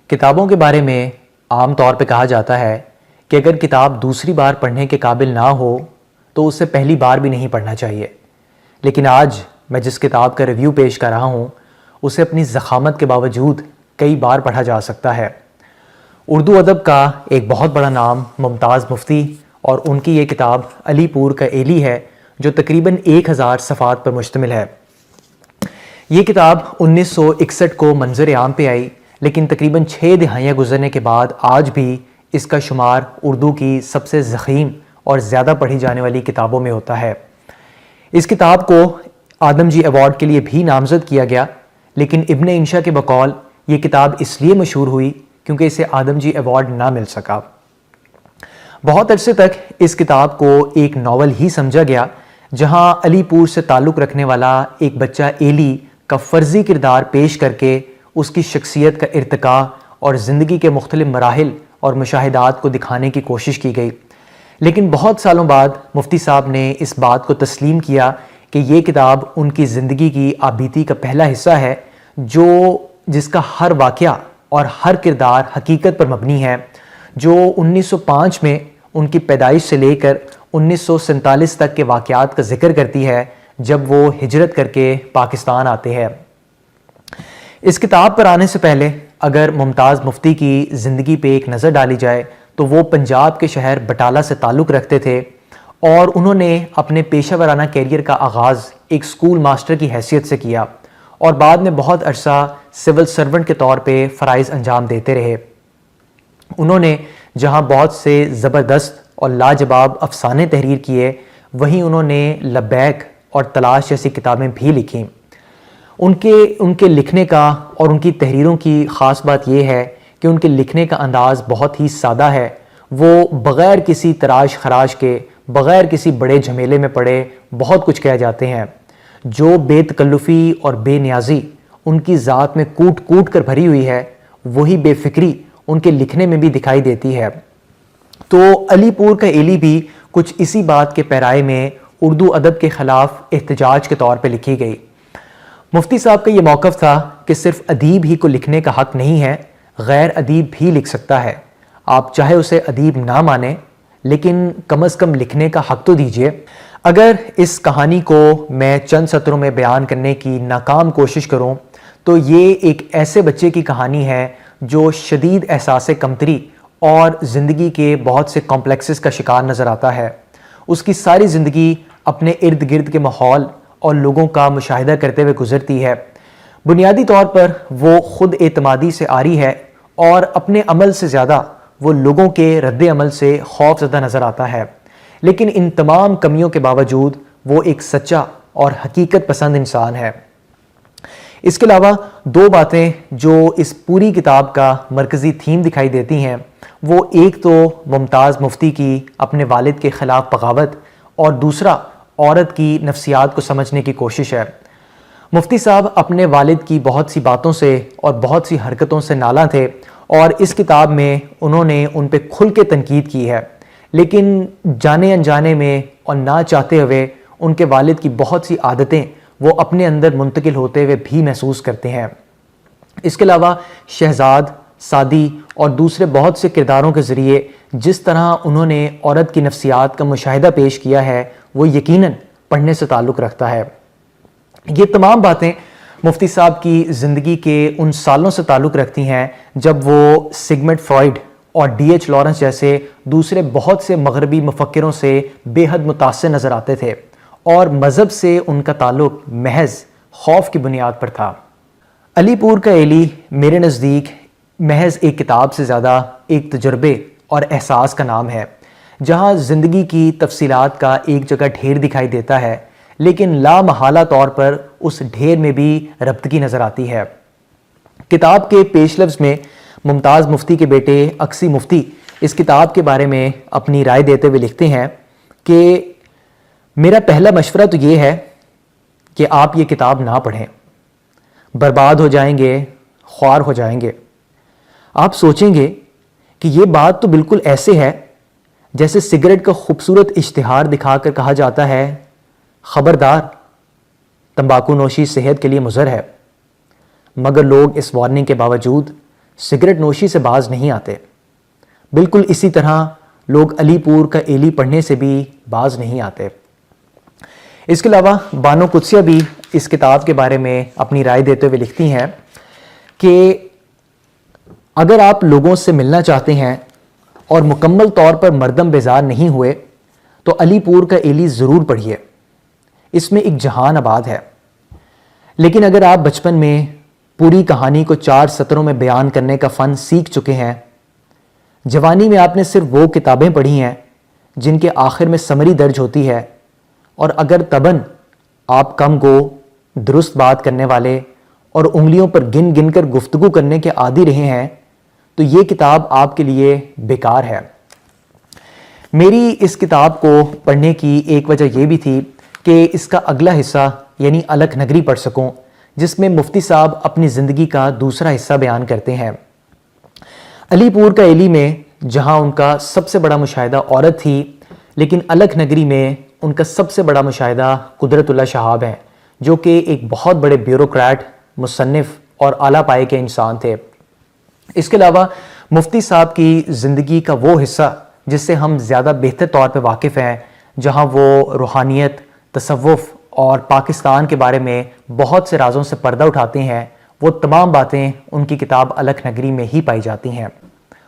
کتابوں کے بارے میں عام طور پہ کہا جاتا ہے کہ اگر کتاب دوسری بار پڑھنے کے قابل نہ ہو تو اسے پہلی بار بھی نہیں پڑھنا چاہیے، لیکن آج میں جس کتاب کا ریویو پیش کر رہا ہوں اسے اپنی ضخامت کے باوجود کئی بار پڑھا جا سکتا ہے۔ اردو ادب کا ایک بہت بڑا نام ممتاز مفتی اور ان کی یہ کتاب علی پور کا ایلی ہے جو تقریباً 1000 صفحات پر مشتمل ہے۔ یہ کتاب 1961 کو منظر عام پہ آئی، لیکن تقریباً 6 دہائیاں گزرنے کے بعد آج بھی اس کا شمار اردو کی سب سے ضخیم اور زیادہ پڑھی جانے والی کتابوں میں ہوتا ہے۔ اس کتاب کو آدم جی ایوارڈ کے لیے بھی نامزد کیا گیا، لیکن ابن انشا کے بقول یہ کتاب اس لیے مشہور ہوئی کیونکہ اسے آدم جی ایوارڈ نہ مل سکا۔ بہت عرصے تک اس کتاب کو ایک ناول ہی سمجھا گیا، جہاں علی پور سے تعلق رکھنے والا ایک بچہ ایلی کا فرضی کردار پیش کر کے اس کی شخصیت کا ارتقاء اور زندگی کے مختلف مراحل اور مشاہدات کو دکھانے کی کوشش کی گئی۔ لیکن بہت سالوں بعد مفتی صاحب نے اس بات کو تسلیم کیا کہ یہ کتاب ان کی زندگی کی آبیتی کا پہلا حصہ ہے، جس کا ہر واقعہ اور ہر کردار حقیقت پر مبنی ہے، جو 1905 میں ان کی پیدائش سے لے کر 1947 تک کے واقعات کا ذکر کرتی ہے جب وہ ہجرت کر کے پاکستان آتے ہیں۔ اس کتاب پر آنے سے پہلے اگر ممتاز مفتی کی زندگی پہ ایک نظر ڈالی جائے تو وہ پنجاب کے شہر بٹالہ سے تعلق رکھتے تھے اور انہوں نے اپنے پیشہ ورانہ کیریئر کا آغاز ایک سکول ماسٹر کی حیثیت سے کیا اور بعد میں بہت عرصہ سول سرونٹ کے طور پہ فرائض انجام دیتے رہے۔ انہوں نے جہاں بہت سے زبردست اور لاجواب افسانے تحریر کیے، وہیں انہوں نے لبیک اور تلاش جیسی کتابیں بھی لکھیں۔ ان کے لکھنے کا اور ان کی تحریروں کی خاص بات یہ ہے کہ ان کے لکھنے کا انداز بہت ہی سادہ ہے۔ وہ بغیر کسی تراش خراش کے، بغیر کسی بڑے جھمیلے میں پڑے بہت کچھ کہہ جاتے ہیں۔ جو بے تکلفی اور بے نیازی ان کی ذات میں کوٹ کوٹ کر بھری ہوئی ہے، وہی بے فکری ان کے لکھنے میں بھی دکھائی دیتی ہے۔ تو علی پور کا ایلی بھی کچھ اسی بات کے پیرائے میں اردو ادب کے خلاف احتجاج کے طور پہ لکھی گئی۔ مفتی صاحب کا یہ موقف تھا کہ صرف ادیب ہی کو لکھنے کا حق نہیں ہے، غیر ادیب بھی لکھ سکتا ہے۔ آپ چاہے اسے ادیب نہ مانیں، لیکن کم از کم لکھنے کا حق تو دیجیے۔ اگر اس کہانی کو میں چند سطروں میں بیان کرنے کی ناکام کوشش کروں تو یہ ایک ایسے بچے کی کہانی ہے جو شدید احساس کمتری اور زندگی کے بہت سے کمپلیکسز کا شکار نظر آتا ہے۔ اس کی ساری زندگی اپنے ارد گرد کے ماحول اور لوگوں کا مشاہدہ کرتے ہوئے گزرتی ہے۔ بنیادی طور پر وہ خود اعتمادی سے عاری ہے اور اپنے عمل سے زیادہ وہ لوگوں کے رد عمل سے خوف زدہ نظر آتا ہے، لیکن ان تمام کمیوں کے باوجود وہ ایک سچا اور حقیقت پسند انسان ہے۔ اس کے علاوہ 2 باتیں جو اس پوری کتاب کا مرکزی تھیم دکھائی دیتی ہیں، وہ ایک تو ممتاز مفتی کی اپنے والد کے خلاف بغاوت اور دوسرا عورت کی نفسیات کو سمجھنے کی کوشش ہے۔ مفتی صاحب اپنے والد کی بہت سی باتوں سے اور بہت سی حرکتوں سے نالاں تھے اور اس کتاب میں انہوں نے ان پہ کھل کے تنقید کی ہے، لیکن جانے انجانے میں اور نہ چاہتے ہوئے ان کے والد کی بہت سی عادتیں وہ اپنے اندر منتقل ہوتے ہوئے بھی محسوس کرتے ہیں۔ اس کے علاوہ شہزاد، سعدی اور دوسرے بہت سے کرداروں کے ذریعے جس طرح انہوں نے عورت کی نفسیات کا مشاہدہ پیش کیا ہے وہ یقیناً پڑھنے سے تعلق رکھتا ہے۔ یہ تمام باتیں مفتی صاحب کی زندگی کے ان سالوں سے تعلق رکھتی ہیں جب وہ سگمنڈ فرائڈ اور ڈی ایچ لارنس جیسے دوسرے بہت سے مغربی مفکروں سے بے حد متاثر نظر آتے تھے اور مذہب سے ان کا تعلق محض خوف کی بنیاد پر تھا۔ علی پور کا ایلی میرے نزدیک محض ایک کتاب سے زیادہ ایک تجربے اور احساس کا نام ہے، جہاں زندگی کی تفصیلات کا ایک جگہ ڈھیر دکھائی دیتا ہے، لیکن لا محالہ طور پر اس ڈھیر میں بھی ربطگی نظر آتی ہے۔ کتاب کے پیش لفظ میں ممتاز مفتی کے بیٹے اکسی مفتی اس کتاب کے بارے میں اپنی رائے دیتے ہوئے لکھتے ہیں کہ میرا پہلا مشورہ تو یہ ہے کہ آپ یہ کتاب نہ پڑھیں، برباد ہو جائیں گے، خوار ہو جائیں گے۔ آپ سوچیں گے کہ یہ بات تو بالکل ایسے ہے جیسے سگریٹ کا خوبصورت اشتہار دکھا کر کہا جاتا ہے خبردار، تمباکو نوشی صحت کے لیے مضر ہے، مگر لوگ اس وارننگ کے باوجود سگریٹ نوشی سے باز نہیں آتے۔ بالکل اسی طرح لوگ علی پور کا ایلی پڑھنے سے بھی باز نہیں آتے۔ اس کے علاوہ بانو قدسیہ بھی اس کتاب کے بارے میں اپنی رائے دیتے ہوئے لکھتی ہیں کہ اگر آپ لوگوں سے ملنا چاہتے ہیں اور مکمل طور پر مردم بیزار نہیں ہوئے تو علی پور کا ایلی ضرور پڑھیے، اس میں ایک جہان آباد ہے۔ لیکن اگر آپ بچپن میں پوری کہانی کو 4 سطروں میں بیان کرنے کا فن سیکھ چکے ہیں، جوانی میں آپ نے صرف وہ کتابیں پڑھی ہیں جن کے آخر میں سمری درج ہوتی ہے، اور اگر تباً آپ کم گو، درست بات کرنے والے اور انگلیوں پر گن گن کر گفتگو کرنے کے عادی رہے ہیں، تو یہ کتاب آپ کے لیے بیکار ہے۔ میری اس کتاب کو پڑھنے کی ایک وجہ یہ بھی تھی کہ اس کا اگلا حصہ یعنی الکھ نگری پڑھ سکوں، جس میں مفتی صاحب اپنی زندگی کا دوسرا حصہ بیان کرتے ہیں۔ علی پور کا ایلی میں جہاں ان کا سب سے بڑا مشاہدہ عورت تھی، لیکن الکھ نگری میں ان کا سب سے بڑا مشاہدہ قدرت اللہ شہاب ہے، جو کہ ایک بہت بڑے بیوروکریٹ، مصنف اور اعلیٰ پائے کے انسان تھے۔ اس کے علاوہ مفتی صاحب کی زندگی کا وہ حصہ جس سے ہم زیادہ بہتر طور پہ واقف ہیں، جہاں وہ روحانیت، تصوف اور پاکستان کے بارے میں بہت سے رازوں سے پردہ اٹھاتے ہیں، وہ تمام باتیں ان کی کتاب الکھ نگری میں ہی پائی جاتی ہیں۔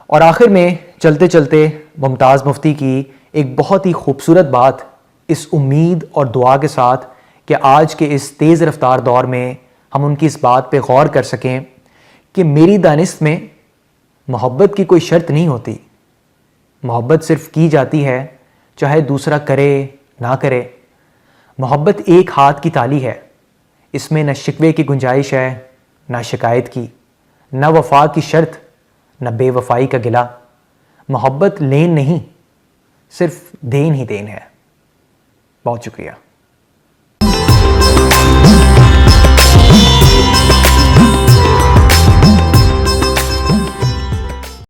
اور آخر میں چلتے چلتے ممتاز مفتی کی ایک بہت ہی خوبصورت بات، اس امید اور دعا کے ساتھ کہ آج کے اس تیز رفتار دور میں ہم ان کی اس بات پہ غور کر سکیں کہ میری دانست میں محبت کی کوئی شرط نہیں ہوتی، محبت صرف کی جاتی ہے چاہے دوسرا کرے نہ کرے۔ محبت ایک ہاتھ کی تالی ہے، اس میں نہ شکوے کی گنجائش ہے، نہ شکایت کی، نہ وفا کی شرط، نہ بے وفائی کا گلہ۔ محبت لین نہیں، صرف دین ہی دین ہے۔ بہت شکریہ۔